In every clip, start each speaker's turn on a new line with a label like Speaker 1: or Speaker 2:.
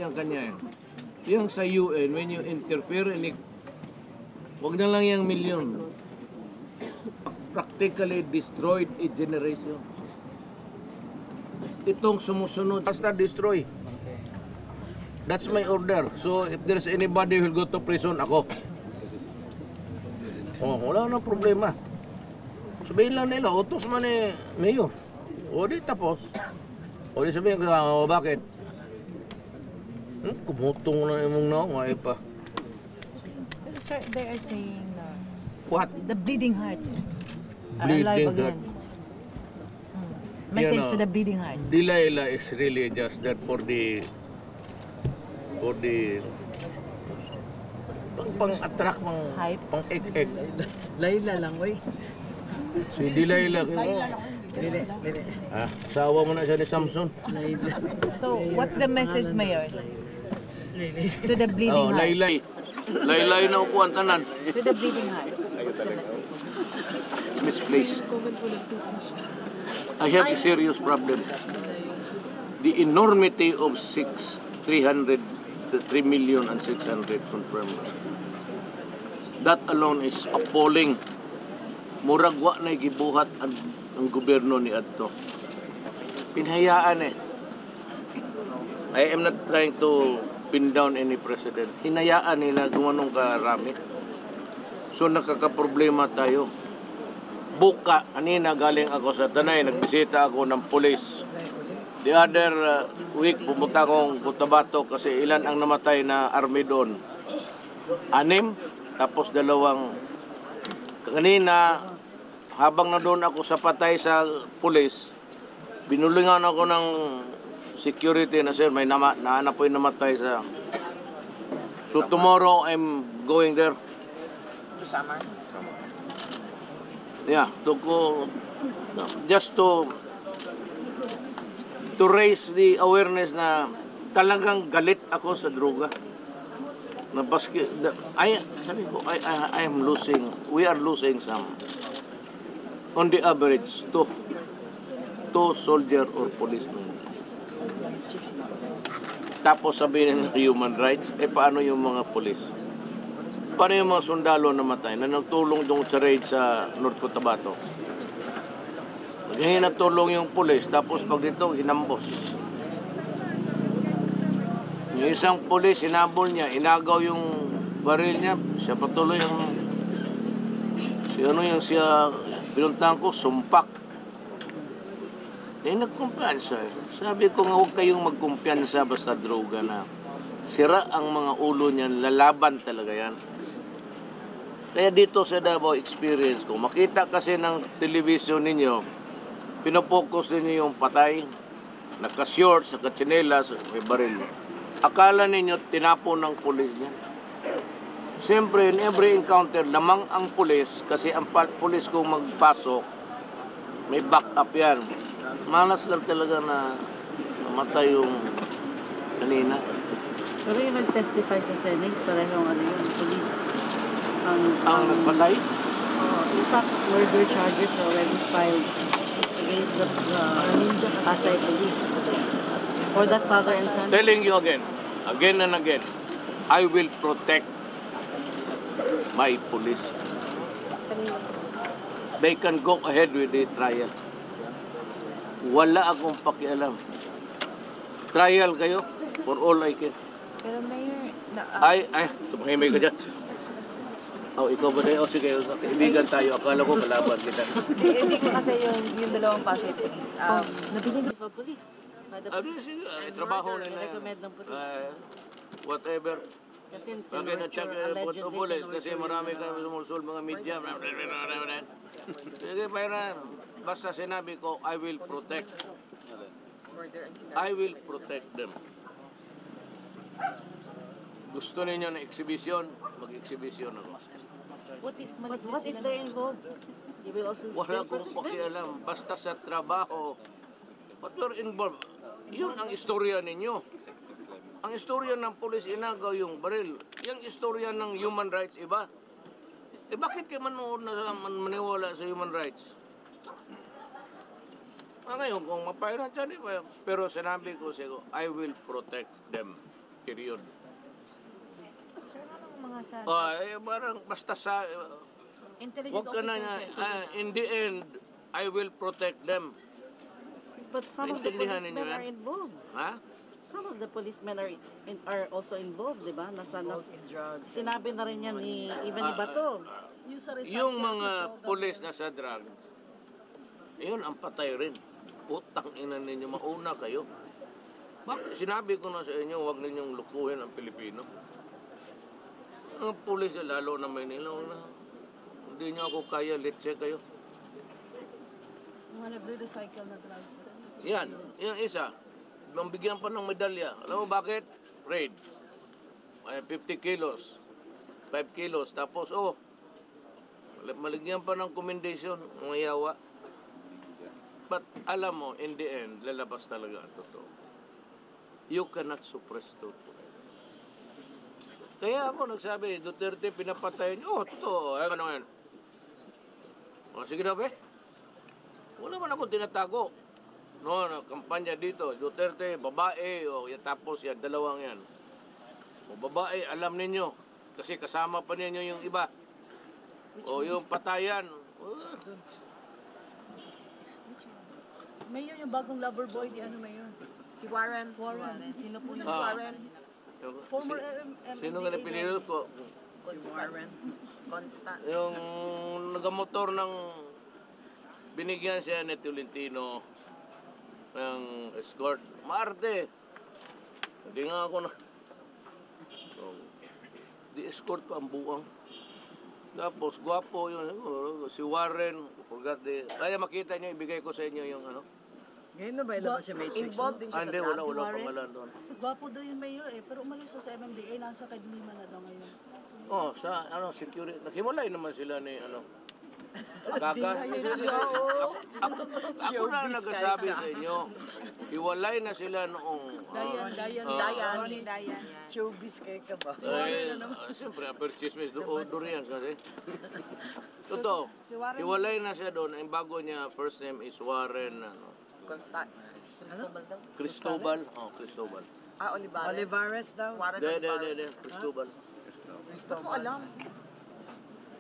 Speaker 1: ang kanya eh. Yung sa UN, when you interfere in it, huwag na lang yung milyon. Practically destroyed a generation. Itong sumusunod, basta destroy. That's my order. So if there's anybody who will go to prison, ako. Oh, wala na problema. Sabihin lang nila, utos man eh, mayor. O di tapos. O di sabihin ko, bakit? Kumutong na yung mga pa.
Speaker 2: Pero sir, they are saying
Speaker 1: What?
Speaker 2: the bleeding hearts are
Speaker 1: Bleeding
Speaker 2: alive again.
Speaker 1: heart.
Speaker 2: Message
Speaker 1: You know,
Speaker 2: to the bleeding hearts.
Speaker 1: Delilah is really just that for the pang-attract,
Speaker 2: Hype.
Speaker 1: pang-ek-ek.
Speaker 3: Layla lang, wey.
Speaker 1: Si Delilah,
Speaker 3: Lili.
Speaker 1: sawa mo na siya ni Samson.
Speaker 2: So, what's the message, Mayor?
Speaker 3: Lili.
Speaker 2: To the bleeding
Speaker 1: Oh,
Speaker 2: hearts.
Speaker 1: laylay. Laylay na upuan tanan.
Speaker 2: To the bleeding hearts. What's the message?
Speaker 1: It's misplaced. I have a serious problem. The enormity of 300, 3 million and 600 confirmed. That alone is appalling. Murag wa na gibuhat ang gobyerno ni adto. Pinhayaan eh. I am not trying to pin down any president. Hinayaan nila gumanong karami. So nakakaproblema tayo. Buka, kanina galing ako sa Tanay, nagbisita ako ng pulis. The other week, pumunta akong Cotabato kasi ilan ang namatay na army doon. 6, tapos 2. Kanina, habang na doon ako sa patay sa pulis, binulingan ako ng security na sir, may nahanap po yung namatay sa... So tomorrow, I'm going there. Yeah, to go, just to raise the awareness na talagang galit ako sa droga. Na I am losing, we are losing some. On the average, two soldier or policemen. Tapos sabihin ng human rights, paano yung mga police? Paano yung mga sundalo namatay na nagtulong doon sa raid sa North Cotabato? Naghingi na tulong yung pulis, tapos pag dito, inambos. Yung isang pulis, inabol niya, inagaw yung baril niya, siya patuloy yung... siya, pinuntahan ko, sumpak. Nagkumpiyansa eh. Sabi ko nga, huwag kayong magkumpiyansa basta droga na. Sira ang mga ulo niyan, lalaban talaga yan. Kaya dito sa Davao experience ko, makita kasi ng television ninyo, pinopokus ninyo yung patay, naka-shorts, naka-chinelas, may baril. Akala ninyo tinapon ng pulis niya. Siyempre, in every encounter, lamang ang pulis, kasi ang pulis kung magpasok, may backup yan. Malas lang talaga na mamatay yung kanina.
Speaker 3: Pero yung nag-testify sa Senate, parehong police.
Speaker 1: Ang nagpatay?
Speaker 3: In fact, murder charges already filed against the Pasay police. For that father and son.
Speaker 1: Telling you again and again, I will protect my police. They can go ahead with the trial. Wala akong pakialam. Trial kayo, for all I care.
Speaker 2: Pero Mayor,
Speaker 1: tumahimay ka dyan. Ikaw ba na? Sige, kaibigan tayo. Akala ko kalaban kita.
Speaker 2: hindi ko kasi yung dalawang Pasay police.
Speaker 3: Nabiling sa police.
Speaker 1: Sige, trabaho nila.
Speaker 3: Recommend ng police.
Speaker 1: Whatever.
Speaker 3: Kasi
Speaker 1: Bakit na-check po police? Kasi marami ka sumusul mga media. Sige, para basta sinabi ko, I will protect. I will protect them. Gusto ninyo na exhibition, mag-exhibition ako.
Speaker 3: What if they're involved? You will also
Speaker 1: Wala akong pakialam. Basta sa trabaho, but we're involved. Yun ang istorya ninyo. Ang istorya ng pulis, inagaw yung baril. Yung istorya ng human rights, iba. Bakit kayo maniwala sa human rights? Ngayon, kung mapairan dyan, pero sinabi ko, I will protect them. period.
Speaker 2: Sir, anong mga sa
Speaker 1: Parang basta sa...
Speaker 2: intelligence
Speaker 1: Wag ka na
Speaker 2: officer,
Speaker 1: nga.
Speaker 2: sir?
Speaker 1: In the end, I will protect them.
Speaker 3: But some of the
Speaker 1: Naintindihan ninyo
Speaker 3: policemen
Speaker 1: yan?
Speaker 3: are involved.
Speaker 1: Ha?
Speaker 3: Some of the policemen are also involved, di ba?
Speaker 4: In drugs.
Speaker 3: Sinabi na rin yan ni even ni Bato.
Speaker 1: Yung mga pulis na sa drug, yun ang patay rin. Putang ina ninyo, mauna kayo. Bakit? Sinabi ko na sa inyo, huwag ninyong lukuhin ang Pilipino. Ang pulis, lalo na Manila, hindi nyo ako kaya, litse kayo.
Speaker 2: Mga nagre-recycle na drugs, sir.
Speaker 1: Yan isa. Bigyan pa ng medalya. Alam mo bakit? Raid. 50 kilos. 5 kilos. Tapos, maligyan pa ng commendation. Mga yawa. But, alam mo, in the end, lalabas talaga ang totoo. You cannot suppress truth. Kaya ako nagsabi, Duterte pinapatay niyo. Totoo. Ano yan? Sige na, be. Wala man akong tinatago. No, kampanya dito, Duterte, babae, tapos yan, dalawang yan. Babae, alam ninyo, kasi kasama pa ninyo yung iba. Yung patayan.
Speaker 2: Mayor, yung bagong lover boy, di ano, Mayor? Si Warren. Warren. Sino po si
Speaker 1: Ah.
Speaker 2: Warren? Former
Speaker 1: Sino nga napinili ko?
Speaker 4: Si Warren. Constant.
Speaker 1: Yung nagamotor ng binigyan siya ni Tolentino ng escort. Marte. Hindi nga ako na... di escort pa ang buwang. Tapos, gwapo yun. Si Warren. Kaya makita niyo, ibigay ko sa inyo yung ano.
Speaker 4: Ngayon na ba ilabas si Matrix?
Speaker 2: Involved din siya
Speaker 1: Hindi,
Speaker 2: sa
Speaker 1: wala
Speaker 2: drugs, si Warren.
Speaker 1: pangalan doon.
Speaker 2: Gwapo daw yung Mayor pero umalis sa MMDA, nasa Kadlima na daw ngayon.
Speaker 1: Sa security. Naghimulay naman sila ni Kaka. Ako na nagsasabi sa inyo. Hiwalay na sila noong...
Speaker 2: Dayan.
Speaker 4: Showbiz kayo ka ba?
Speaker 1: Siyempre, purchismis durian kasi. Totoo.
Speaker 2: si Warren-
Speaker 1: Hiwalay na siya doon. Ang bago niya, first name is Warren
Speaker 4: Constant.
Speaker 1: Cristobal. Cristobal.
Speaker 4: Olivares. Olivares daw.
Speaker 1: Cristobal.
Speaker 4: Gusto ko alam.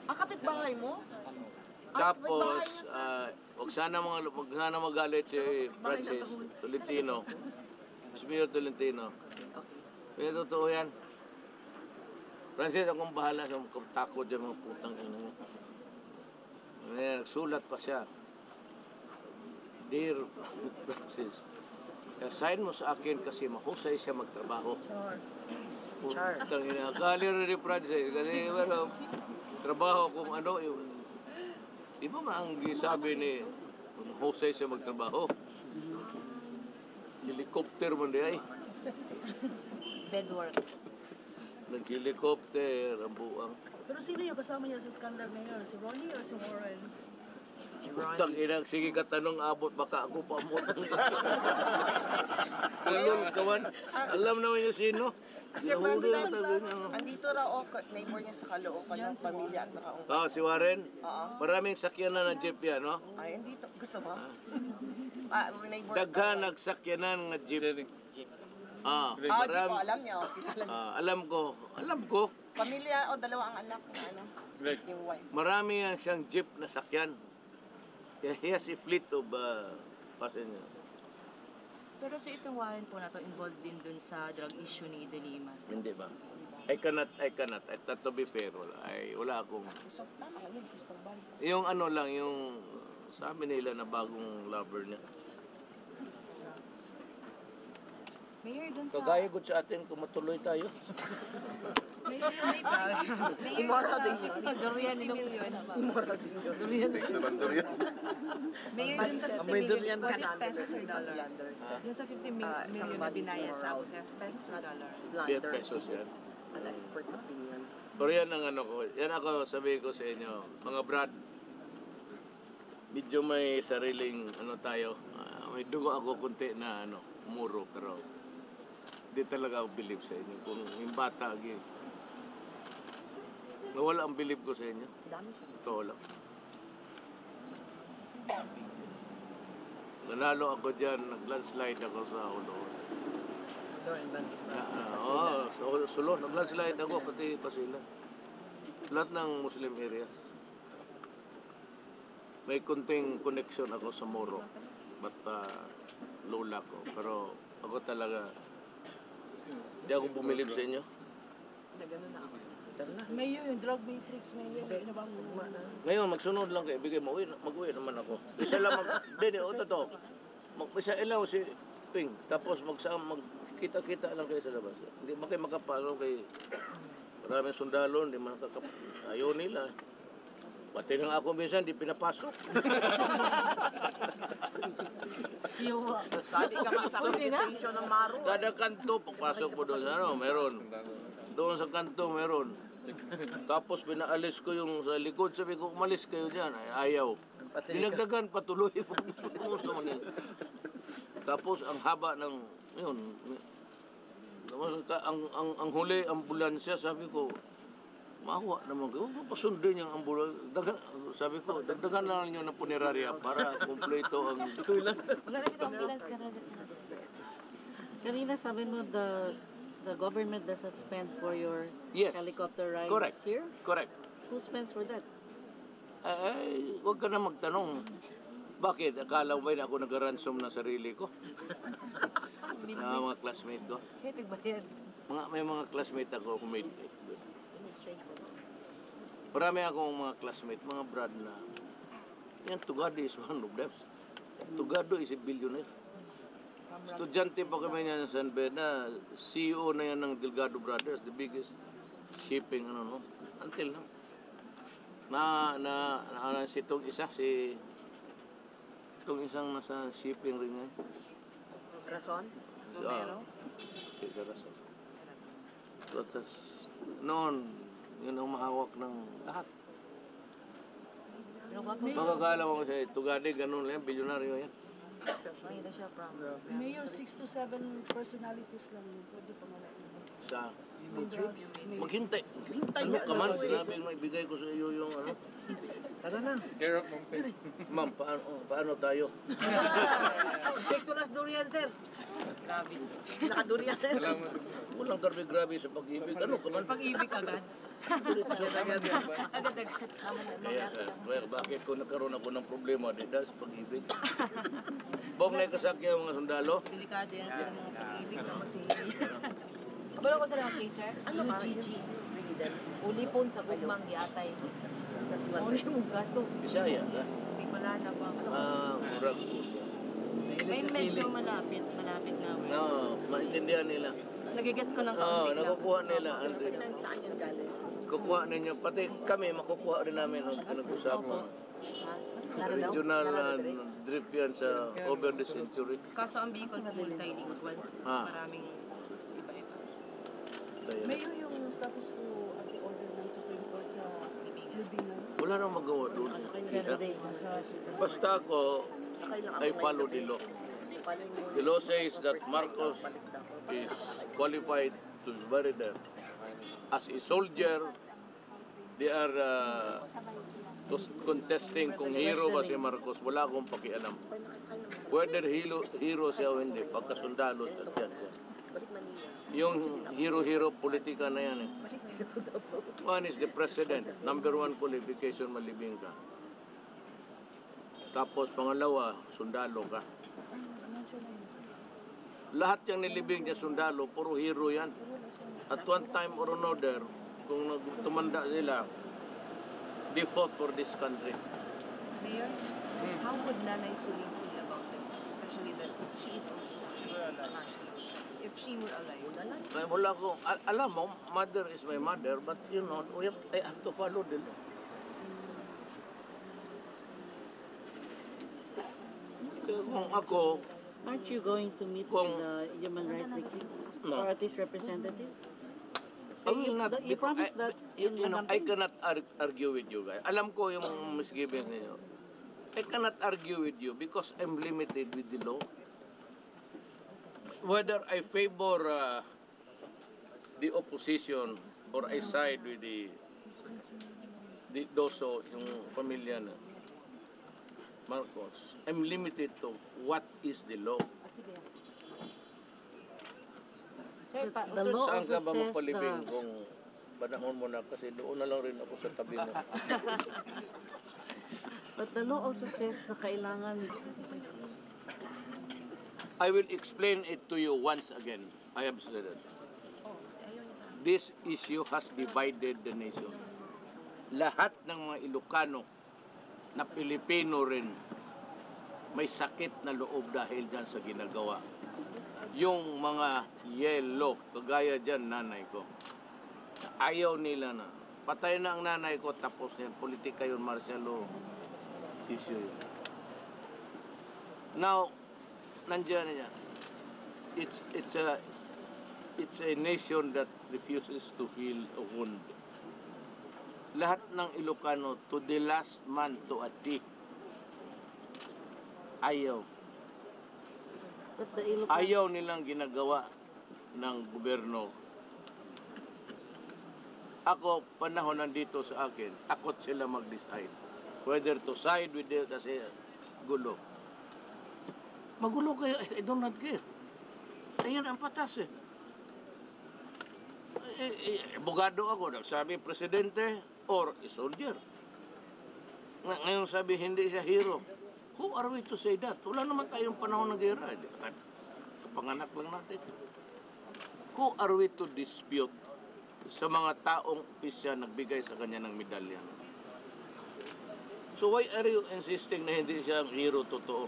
Speaker 4: Kapitbahay mo?
Speaker 1: Tapos, wag sana magalit si Francis Tolentino. Si Mayor Tolentino. Kaya totoo yan. Francis, akong bahala sa takot dyan mga putang ina mo. Nagsulat pa siya. Dear Francis, sign mo sa akin kasi mahusay siya magtrabaho. Putang ina. Galing rin ni Francis. Kasi trabaho kung ano, di ba ang sabi ni mahusay siya magtrabaho? Helicopter man di ay.
Speaker 2: Bedworks.
Speaker 1: Nag-helicopter ang buwang.
Speaker 2: Pero sino yung kasama niya sa scandal Mayor? Si Ronnie or si Warren?
Speaker 4: Si
Speaker 1: Putang ina, sige ka tanong abot, baka ako pa mo. Alam naman yung sino.
Speaker 5: Sir President, andito raw neighbor niya sa Caloocan ng pamilya at saka
Speaker 1: Si Warren. Maraming sakyanan ng jeep yan, no?
Speaker 5: ay, andito. Gusto mo? Neighbor.
Speaker 1: Daghan nagsakyanan ng jeep.
Speaker 5: Jeep ko,
Speaker 1: Marami.
Speaker 5: alam niya.
Speaker 1: Alam ko.
Speaker 5: Pamilya o dalawa ang anak na ano, yung wife.
Speaker 1: Marami yan siyang jeep na sakyan. He has a fleet of passengers.
Speaker 6: Pero sa itong Warren po na to, involved din dun sa drug issue ni Delima.
Speaker 1: Hindi ba? I cannot. To be fair, wala akong... Yung ano lang, yung sabi nila na bagong lover niya.
Speaker 2: Mayor, dun sa...
Speaker 1: Kagaya ko sa atin kung matuloy tayo.
Speaker 2: Immoral din yun. Durian din yun. Mayor, dun sa 50 million, was it pesos or dollar? Dun sa 50 million na binayad sa Abu Sayyaf, pesos or dollar?
Speaker 1: Pesos yan.
Speaker 4: An expert opinion.
Speaker 1: Pero yan ang ano ko. Yan ako sabi ko sa inyo. Mga brad, medyo may sariling ano tayo. May dugo ako kunti na umuro. Pero hindi talaga ako believe sa inyo. Kung yung bata, nawala ang believe ko sa inyo. Totoo lang. Nanalo ako dyan, nag-landslide ako sa ulo.
Speaker 4: Salvador and
Speaker 1: Sulod. Nag-landslide ako, pati pa sila. Lahat ng Muslim area. May kunting connection ako sa Moro. But lola ko. Pero ako talaga, hindi ako bumilib sa inyo.
Speaker 2: Mayor, yung drug matrix, mayor.
Speaker 1: Ngayon, magsunod lang kayo. Bigay mo, mag-uwi naman ako. Isa lang, totoo. Isa ilaw si Ping. Tapos magkita-kita lang kayo sa labas. Hindi man kayo makapasok kay maraming sundalo, hindi man ayaw nila. Pati nang ako minsan, di pinapasok.
Speaker 5: Dati ka sa invitation ng Maro.
Speaker 1: Kada kanto, pagpasok mo doon sa meron. Doon sa kanto, meron. Tapos pinaalis ko yung sa likod, sabi ko, umalis kayo dyan. Ay, ayaw. Dinagdagan, patuloy. Tapos ang haba ng, yun, ang huli, ambulansya, sabi ko, mawa naman kayo, pasundin yung ambulansya. Sabi ko, dagdagan na lang nyo ng punerarya para kumpleto ang
Speaker 3: ambulance Kanina sabi mo the government doesn't spend for your
Speaker 1: Yes.
Speaker 3: helicopter rides
Speaker 1: Correct.
Speaker 3: here?
Speaker 1: Correct.
Speaker 3: Who spends for that?
Speaker 1: Ay, huwag ka na magtanong. Bakit? Akala mo ba na ako nag-ransom na sarili ko? Na mga classmate ko? May mga classmate ako who made it. Marami akong mga classmate, mga brad na yan, Tugado is one of them. Tugado is a billionaire. Estudyante pa kami niya sa San Beda, CEO na yan ng Delgado Brothers, the biggest shipping, until now. Si itong isang nasa shipping rin ngayon.
Speaker 5: Rason?
Speaker 1: Sa Rason. Noon, yun ang mahawak ng lahat. Makakala mo siya, Tugade, ganun lang, bilyonaryo yan.
Speaker 2: Mayor, 6 to 7 personalities lang yun. Pwede pa nga
Speaker 1: Sa maghintay. Ano ka man, sinabi mo, ibigay ko sa iyo yung
Speaker 4: Tara na.
Speaker 1: Ma'am, paano tayo?
Speaker 5: Picturas durian, sir. Grabe, sir. Nakadurian, sir.
Speaker 1: Walang grabe sa pag-ibig. Ano ka man?
Speaker 6: Pag-ibig agad.
Speaker 1: Kaya bakit ko nagkaroon ako ng problema dito sa pag-ibig? Bong na kasakya mga sundalo?
Speaker 6: Delikado yan sa mga pag-ibig na masili.
Speaker 7: Kabalo ko sa mga case, sir? Ano ba? Gigi. Ulipon sa gugmang yatay. Ano yung kaso?
Speaker 1: Bisaya ka?
Speaker 6: Wala na po ako.
Speaker 1: Murag.
Speaker 6: May medyo malapit nga.
Speaker 1: No, maintindihan nila.
Speaker 6: Nagigets ko ng
Speaker 1: Oo,
Speaker 6: kaunti lang.
Speaker 1: nakukuha nila.
Speaker 5: Saan yung galing?
Speaker 1: Kukuha ninyo. Pati kami, makukuha rin namin ang pinag-usap mo. Regional drip yan sa over the century.
Speaker 6: Kaso ang Bicol multilingual. Maraming iba-iba.
Speaker 2: Mayor, yung status quo at the order ng Supreme Court sa libingan.
Speaker 1: Wala nang magawa doon. Basta ako, I follow the law. The law says that Marcos is qualified to bury there. As a soldier, they are contesting kung hero ba si Marcos. Wala akong pakialam. Whether hero siya o hindi, pagkasundalo sa dyan siya. Yung hero politika na yan eh. One is the president. Number 1 qualification, malibing ka. Tapos pangalawa, sundalo ka. Lahat yung nilibing niya sundalo, puro hero yan. At one time or another, kung tumanda sila, they fought for this country.
Speaker 2: Mayor, how would Nanay Suling feel about this? Especially that she is also a national. If she were alive.
Speaker 1: Kaya wala ko, alam mo, mother is my mother, but you know, I have to follow the law. Kaya kung ako,
Speaker 3: Aren't you going to meet with the human rights victims?
Speaker 1: No.
Speaker 3: Or at least representatives?
Speaker 1: I will not,
Speaker 3: You promised that
Speaker 1: you
Speaker 3: in the
Speaker 1: know, I
Speaker 3: campaign.
Speaker 1: cannot argue with you guys. Alam ko yung misgivings ninyo. I cannot argue with you because I'm limited with the law. Whether I favor the opposition or I side with the Doso, yung pamilya na Marcos, I'm limited to what is the law.
Speaker 7: Sir,
Speaker 3: The law
Speaker 1: Saan ka
Speaker 3: also
Speaker 1: ba
Speaker 3: says
Speaker 1: magpalibing
Speaker 3: the...
Speaker 1: kung panahon mo na? Kasi doon na lang rin ako sa tabi mo.
Speaker 3: But the law also says na kailangan...
Speaker 1: I will explain it to you once again. I have said it. This issue has divided the nation. Lahat ng mga Ilocano na Pilipino rin may sakit na loob dahil dyan sa ginagawa. Yung mga yellow, kagaya dyan nanay ko, ayaw nila na patay na ang nanay ko, tapos na yan, politika yun, martial law issue yun. Now, nandiyan na yan. It's a nation that refuses to heal a wound. Lahat ng Ilocano, to the last man to a T, ayaw.
Speaker 3: But the Ilocano...
Speaker 1: Ayaw nilang ginagawa ng gobyerno. Ako, panahon nandito sa akin, takot sila mag-decide. Whether to side with it kasi gulo. Magulo kayo, I do not care. Ayan ang patas eh. Abogado ako, nagsabi presidente or a soldier. Ngayon sabi hindi siya hero. Who are we to say that? Wala naman tayong panahon ng gera. Kapanganak lang natin. Who are we to dispute sa mga taong pisya nagbigay sa kanya ng medalya? So why are you insisting na hindi siya ang hero totoo?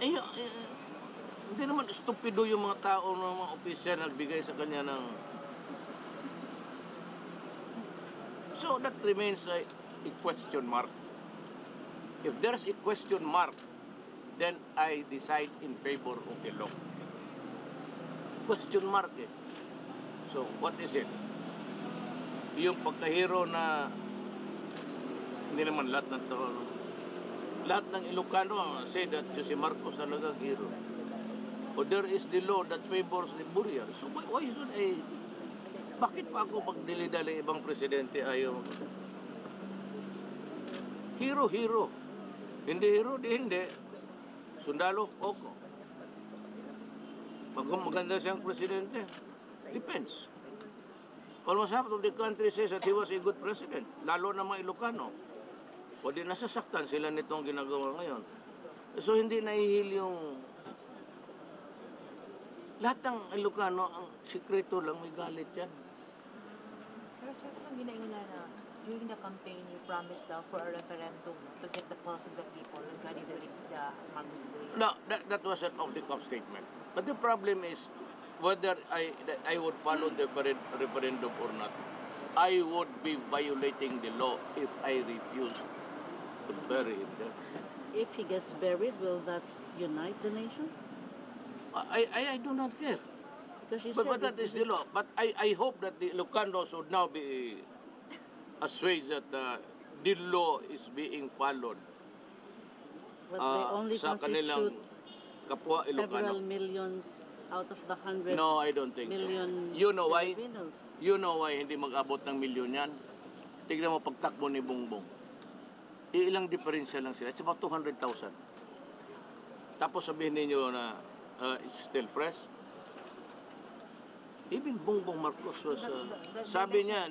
Speaker 1: Hindi naman stupido yung mga tao ng mga opisyal nagbigay sa kanya ng... So that remains a question mark. If there's a question mark, then I decide in favor of the law. Question mark eh. So what is it? Yung pagkahero na hindi naman lahat ng tao. Lahat ng Ilocano say that si Marcos talaga hero. Or there is the law that favors the Burial. So why should I... Bakit pa ako pag dilidali ibang presidente ayaw? Hero. Hindi hero, di hindi. Sundalo, oko. Maganda siyang presidente. Depends. Almost half of the country says that he was a good president. Lalo na mga Ilocano. O di nasasaktan sila nitong ginagawa ngayon. So hindi nahihil yung... Lahat ng Ilocano, ang sikreto lang, may galit yan.
Speaker 7: Pero sir, kung ginaingin na during the campaign, you promised daw for a referendum to get the pulse of the people regarding the Marcos Buhay.
Speaker 1: No, that was an off-the-cuff statement. But the problem is whether I would follow the referendum or not. I would be violating the law if I refuse to bury him there.
Speaker 3: If he gets buried, will that unite the nation?
Speaker 1: I do not care.
Speaker 3: Because you
Speaker 1: But
Speaker 3: said
Speaker 1: that is the law. But I hope that the Ilocanos would now be assuaged that the law is being followed
Speaker 3: But they only
Speaker 1: sa kanilang
Speaker 3: constitute
Speaker 1: kapwa
Speaker 3: several
Speaker 1: Ilocano.
Speaker 3: millions out of the 100
Speaker 1: No, I don't think so.
Speaker 3: million
Speaker 1: You know why?
Speaker 3: Filipinos.
Speaker 1: You know why hindi mag-abot ng milyon yan? Tignan mo pagtakbo ni Bongbong. Ilang diferensya lang sila. It's about 200,000. Tapos sabihin ninyo na it's still fresh. Even Bongbong Marcos was, sabi niya,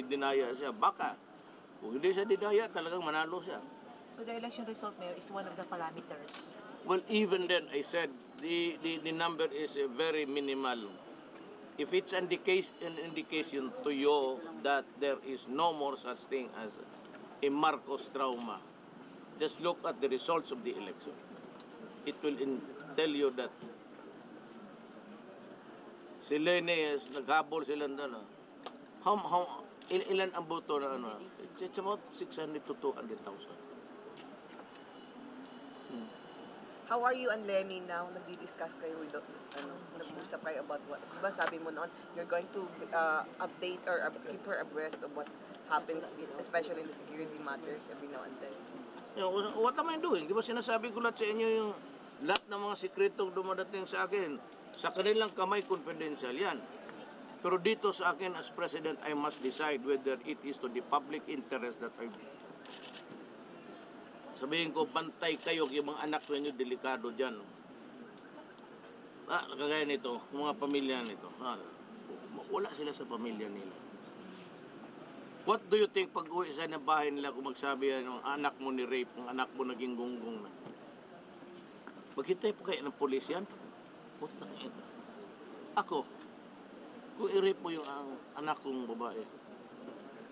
Speaker 1: dinaya siya. Baka, kung hindi siya dinaya, talagang manalo siya.
Speaker 7: So the election result, Mayor, is one of the parameters.
Speaker 1: Well, even then, I said, the number is very minimal. If it's an indication to you that there is no more such thing as a Marcos trauma, just look at the results of the election. It will tell you that si Lene, naghabol silang dala. Ilan ang boto na ano? It's about 600 to 200,000.
Speaker 5: How are you and Lenny now? Nagdi-discuss kayo with, nag-usap kayo about what? Diba sabi mo noon, you're going to update or keep her abreast of what's happening, especially in the security matters every now and then.
Speaker 1: You know, what am I doing? Di ba sinasabi ko lahat sa inyo yung lahat ng mga sikretong dumadating sa akin, sa kanilang kamay confidential yan. Pero dito sa akin as President, I must decide whether it is to the public interest that I... Sabihin ko, pantay kayo, yung mga anak ninyo, delikado dyan. Kagaya nito, mga pamilya nito, wala sila sa pamilya nila. What do you think pag uwi sa bahay nila kung magsabi ang anak mo ni rape, ang anak mo naging gunggong na? Maghintay pa kayo ng pulis yan? Putang ina. Ako, kung i-rape mo yung anak kong babae,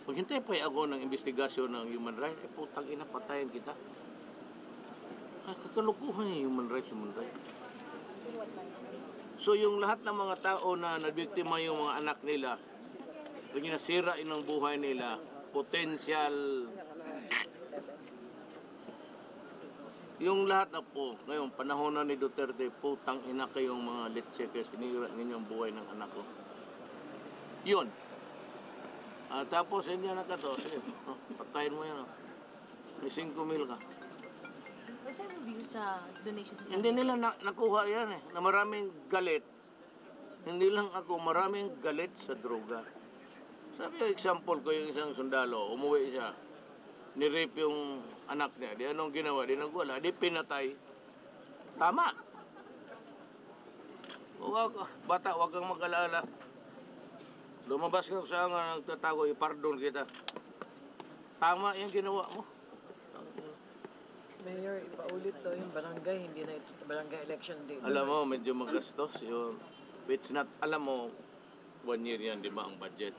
Speaker 1: maghintay pa ako ng investigasyon ng human rights, putang ina, patayin kita. Kakalukuhan yung human rights. So yung lahat ng mga tao na nabiktima yung mga anak nila, yung nasira ng buhay nila, potential, yung lahat na po, ngayon, panahon na ni Duterte, putang ina kayong mga letse kayo, sinira ninyong buhay ng anak ko. Yun. Tapos, hindi na ka to, sige, patayin mo yan. May 5,000 ka.
Speaker 7: Pero saan yung view sa donation sa
Speaker 1: Hindi nila nakuha yan na maraming galit. Hindi lang ako, maraming galit sa droga. Sabi yung example ko, yung isang sundalo, umuwi siya, ni-rape yung anak niya. Di anong ginawa? Di nagwala. Di pinatay. Tama. Bata, huwag kang mag-alala. Lumabas ka sa nga nagtatago, ipardon kita. Tama yung ginawa mo.
Speaker 4: Mayor, ipaulit to yung barangay, hindi na ito barangay election day.
Speaker 1: Alam mo, medyo magastos yun. It's not, alam mo, 1 year yan, di ba, ang budget.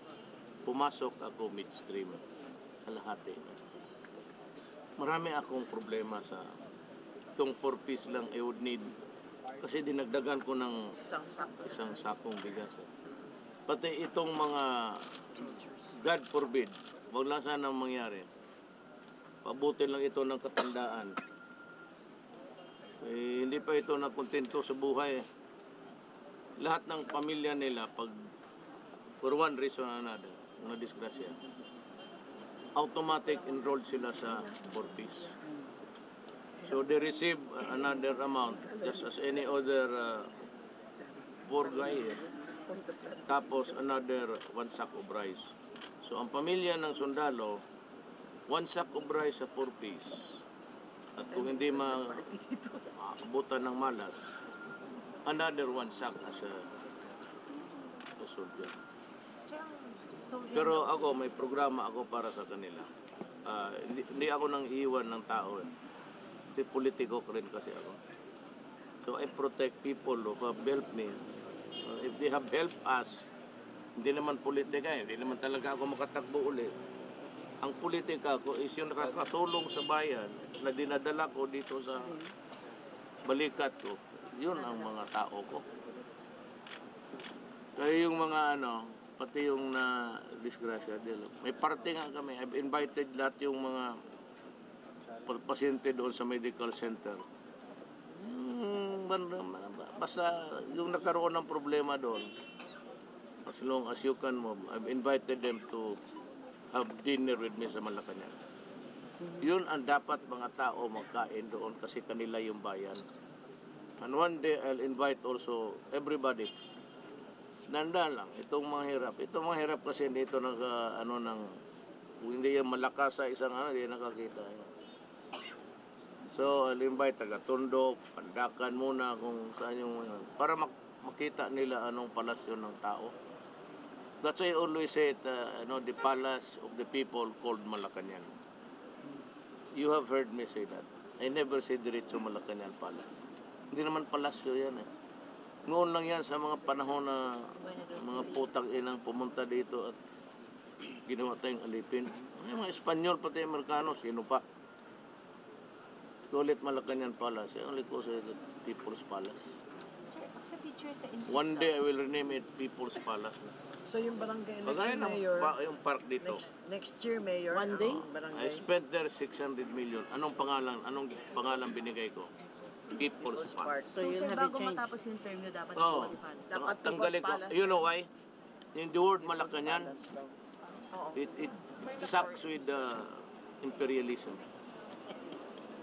Speaker 1: Pumasok ako midstream. Kalahati. Marami akong problema sa itong 4 piece lang I would need. Kasi dinagdagan ko ng isang sakong bigas. Pati itong mga, God forbid, wag lang sana mangyari. Pabutin lang ito ng katandaan. Hindi pa ito nakontento sa buhay. Lahat ng pamilya nila, pag for one reason or another, na disgrasya, automatic enrolled sila sa 4 piece. So they receive another amount just as any other poor guy. Tapos another 1 sack of rice. So ang pamilya ng sundalo, 1 sack of rice sa 4 piece. At kung hindi maabutan ng malas, another 1 sack as a soldier. Pero ako, may programa ako para sa kanila. Hindi ako nang iiwan ng tao. Kasi politiko rin kasi ako. So I protect people who have helped me. If they have helped us, hindi naman politika, hindi naman talaga ako makatakbo ulit. Ang politika ko is yung nakakatulong sa bayan na dinadala ko dito sa balikat ko. Yun ang mga tao ko. Kaya yung mga pati yung na-disgrasya, may parte nga kami. I've invited lahat yung mga pasyente doon sa medical center. Basta yung nagkaroon ng problema doon, as long as you can move, I've invited them to have dinner with me sa Malacanang. Yun ang dapat mga tao magkain doon kasi kanila yung bayan. And one day, I'll invite also everybody. Nanda lang, itong mga hirap. Itong mga hirap kasi dito kung hindi yan malakas sa isang hindi nakakita. So, I'll invite taga-Tondo, Pandakan muna kung saan yung para makita nila anong palasyo ng tao. That's why I always say the palace of the people called Malacanang. You have heard me say that. I never say diretso Malacanang Palace. Hindi naman palasyo yan Noon lang yan sa mga panahon na mga putang inang pumunta dito at ginawa tayong alipin. Yung mga Espanyol, pati Amerikano, sino pa? Ulit Malacanang Palace. Only ko sa People's Palace.
Speaker 7: Sir, sa teachers na
Speaker 1: One day I will rename it People's Palace.
Speaker 4: So yung barangay
Speaker 1: Bagay
Speaker 4: election,
Speaker 1: ng
Speaker 4: Mayor,
Speaker 1: yung park dito.
Speaker 4: next year, Mayor,
Speaker 3: One day?
Speaker 4: barangay.
Speaker 1: I spent there 600 million. Anong pangalan binigay ko? People's Park.
Speaker 3: So
Speaker 6: So,
Speaker 3: you'll
Speaker 6: sir,
Speaker 3: have it
Speaker 6: bago
Speaker 3: changed.
Speaker 6: matapos yung term nyo, dapat
Speaker 1: Oh,
Speaker 6: People's Palace.
Speaker 5: Dapat
Speaker 1: tanggalin ko.
Speaker 5: People's Palace.
Speaker 1: You know why? In the word Malacanang, it sucks with imperialism.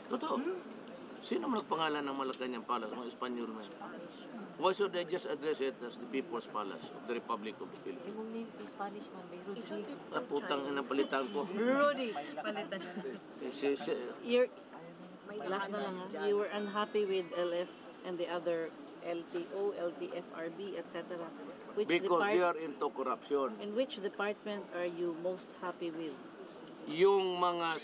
Speaker 1: Totoo. Sino man nagpangalan ng Malacanang Palace? Mga Espanyol man. Why should they just address it as the People's Palace of the Republic of the Philippines?
Speaker 7: Yung name is Spanish man, by Rudy.
Speaker 1: Putang ina palitan ko.
Speaker 7: Rudy! Palitan.
Speaker 3: Last na lang You were unhappy with LF and the other LTO, LTFRB, etc. Which
Speaker 1: Because they are into corruption.
Speaker 3: in which department are you most happy with?
Speaker 1: Yung mga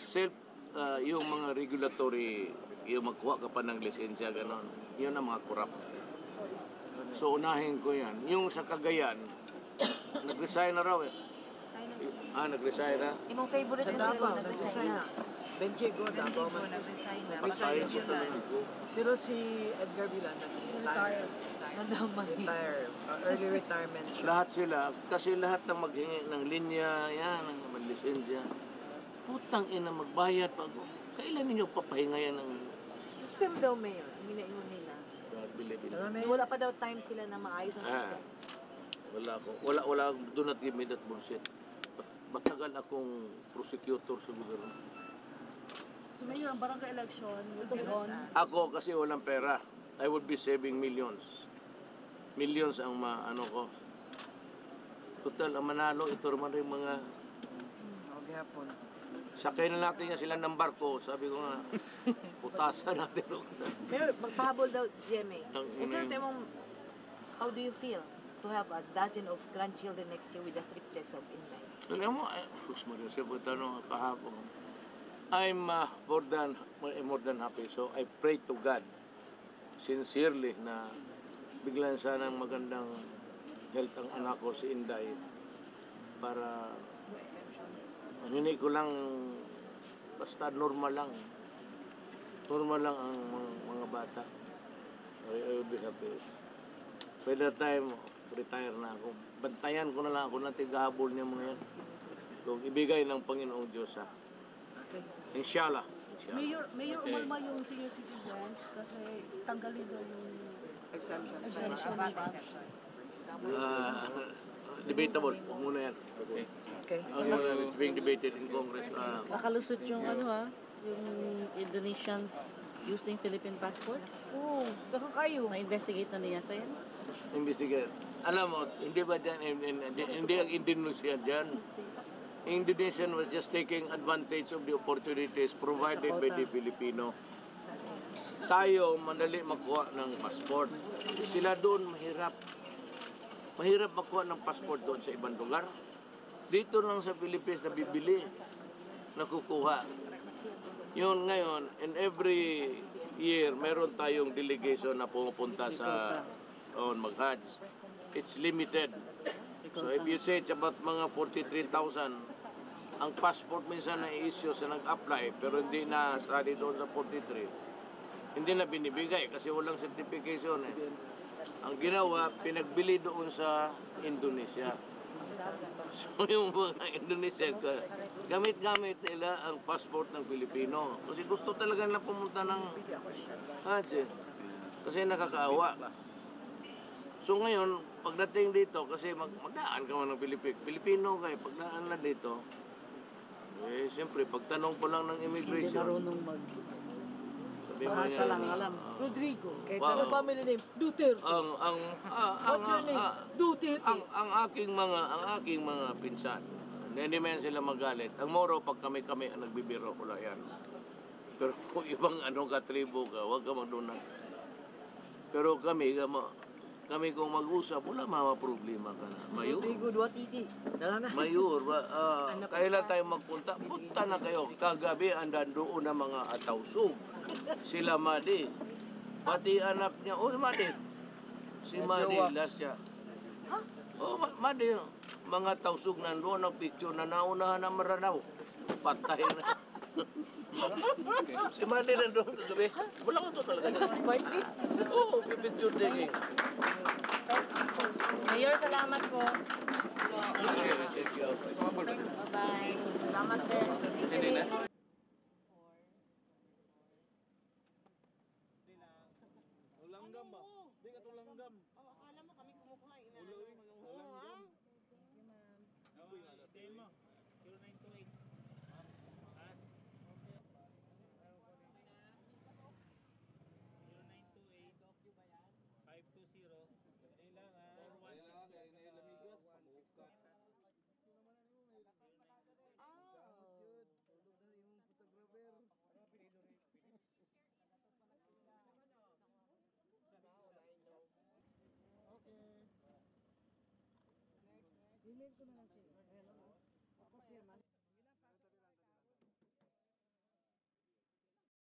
Speaker 1: yung mga regulatory, yung magkuha ka pa ng lisensya, ganon, yun ang mga corrupt. So unahin ko yan. Yung sa Cagayan, nag-resign na raw eh.
Speaker 2: Sign na
Speaker 1: Nag-resign na.
Speaker 2: Imong favorite
Speaker 4: Sa
Speaker 2: is
Speaker 4: Davao,
Speaker 2: Sigo, nag-resign na.
Speaker 4: Benchego, Davao
Speaker 2: Benjigo,
Speaker 4: man.
Speaker 2: nag-resign na.
Speaker 1: Patayin ko talaga ko.
Speaker 4: Pero si Edgar Villan, retire. Retire. Early retirement siya.
Speaker 1: Lahat sila, kasi lahat ng maghingi ng linya, yan, ng lisensya. Putang ina, magbayad pa ako. Kailan ninyo papahinga yan ng...
Speaker 7: System daw, Mayor. Ang ginaingon nila.
Speaker 1: God, believe
Speaker 4: Alam mo,
Speaker 7: Wala pa daw time sila na maayos ang system.
Speaker 1: Wala ako. Wala. Do not give me that bullshit. Matagal akong prosecutor sa gobyerno.
Speaker 6: So Mayor, ang barangay election will be on.
Speaker 1: Ako kasi walang pera. I would be saving millions. Millions ang ano ko. Total, ang manalo, ito naman rin mga...
Speaker 4: okay hapon.
Speaker 1: Sakay na natin yan sila ng barko. Sabi ko nga, putasan natin.
Speaker 7: Mayor, magpahabol daw, GMA.
Speaker 1: Ang
Speaker 7: Kung
Speaker 1: ina
Speaker 7: sino mong, how do you feel to have a dozen of grandchildren next year with the triplets of inline?
Speaker 1: Alam mo, Maria, siya po tanong kahapon. I'm more than happy. So I pray to God sincerely na biglan sanang magandang health ang anak ko si Inday para ang hini ko lang basta normal lang ang mga bata. I will be happy. By the time retire na ako, bantayan ko na lang ako ng tigahabol niya mga yan. Kung ibigay ng Panginoong Diyos ha. Inshallah.
Speaker 6: Mayor, umalma yung senior citizens kasi tanggalin daw yung exemption nila.
Speaker 1: Debatable. Huwag muna yan. Okay.
Speaker 4: Okay.
Speaker 1: It's being debated in Congress.
Speaker 3: Nakalusot yung yung Indonesians using Philippine passports.
Speaker 7: Oo, dakan kayo.
Speaker 3: Na-investigate na niya sa yan.
Speaker 1: Investigate. Alam mo, hindi ba dyan, hindi ang Indonesia dyan. Indonesian was just taking advantage of the opportunities provided by the Filipino. Tayo, madali makuha ng passport. Sila doon mahirap. Mahirap makuha ng passport doon sa ibang lugar. Dito lang sa Philippines na bibili, nakukuha. Yun ngayon, in every year, meron tayong delegation na pumupunta sa mag-Hajj. It's limited. So if you say it's about mga 43,000, ang passport minsan na i-issue sa nag-apply pero hindi na study doon sa 43, hindi na binibigay kasi walang certification eh. Ang ginawa, pinagbili doon sa Indonesia. So yung mga Indonesian, gamit-gamit nila ang passport ng Pilipino. Kasi gusto talaga na pumunta ng Hajj eh. Kasi nakakaawa. So ngayon, pagdating dito, kasi magdaan ka man ng Pilipino kayo, pagdaan na dito, eh, siyempre, pagtanong ko lang ng
Speaker 3: Hindi
Speaker 1: immigration,
Speaker 3: marunong
Speaker 1: sabi mo
Speaker 3: Basa lang alam.
Speaker 7: Rodrigo.
Speaker 4: Kahit
Speaker 1: Wow.
Speaker 4: ano family name, Duterte.
Speaker 7: What's your name? Duterte.
Speaker 1: ang aking mga pinsan, hindi man sila magalit. Ang moro, pag kami ang nagbibiro ko lang yan. Pero kung ibang katribo ka, huwag ka magduna. Pero kami kung mag-usap, wala mga problema ka na. Mayor,
Speaker 4: Rodrigo Duatiti. Dala na.
Speaker 1: Mayor, kailan tayo magpunta? Punta na kayo. Kagabi, andan doon na mga atausog. Sila Madi. Pati anak niya. Oh, Madi. Si Madi, last siya. Oh, Madi. Mga tausog nandoon ang picture na naunahan ng Maranaw. Patay na. Si Madi nandoon kagabi. Wala ko to talaga.
Speaker 7: Smart list.
Speaker 1: Oo, picture taking.
Speaker 3: Mayor, salamat po.
Speaker 1: Check you out.
Speaker 3: Bye-bye. Salamat din.
Speaker 1: Ulanggam ba? Di ka tulanggam.
Speaker 5: Akala mo kami kumukuha.
Speaker 1: Tema. 0928.
Speaker 5: Now that I know
Speaker 3: Email ko na lang sa'yo. Ayan, ako. Kopya man.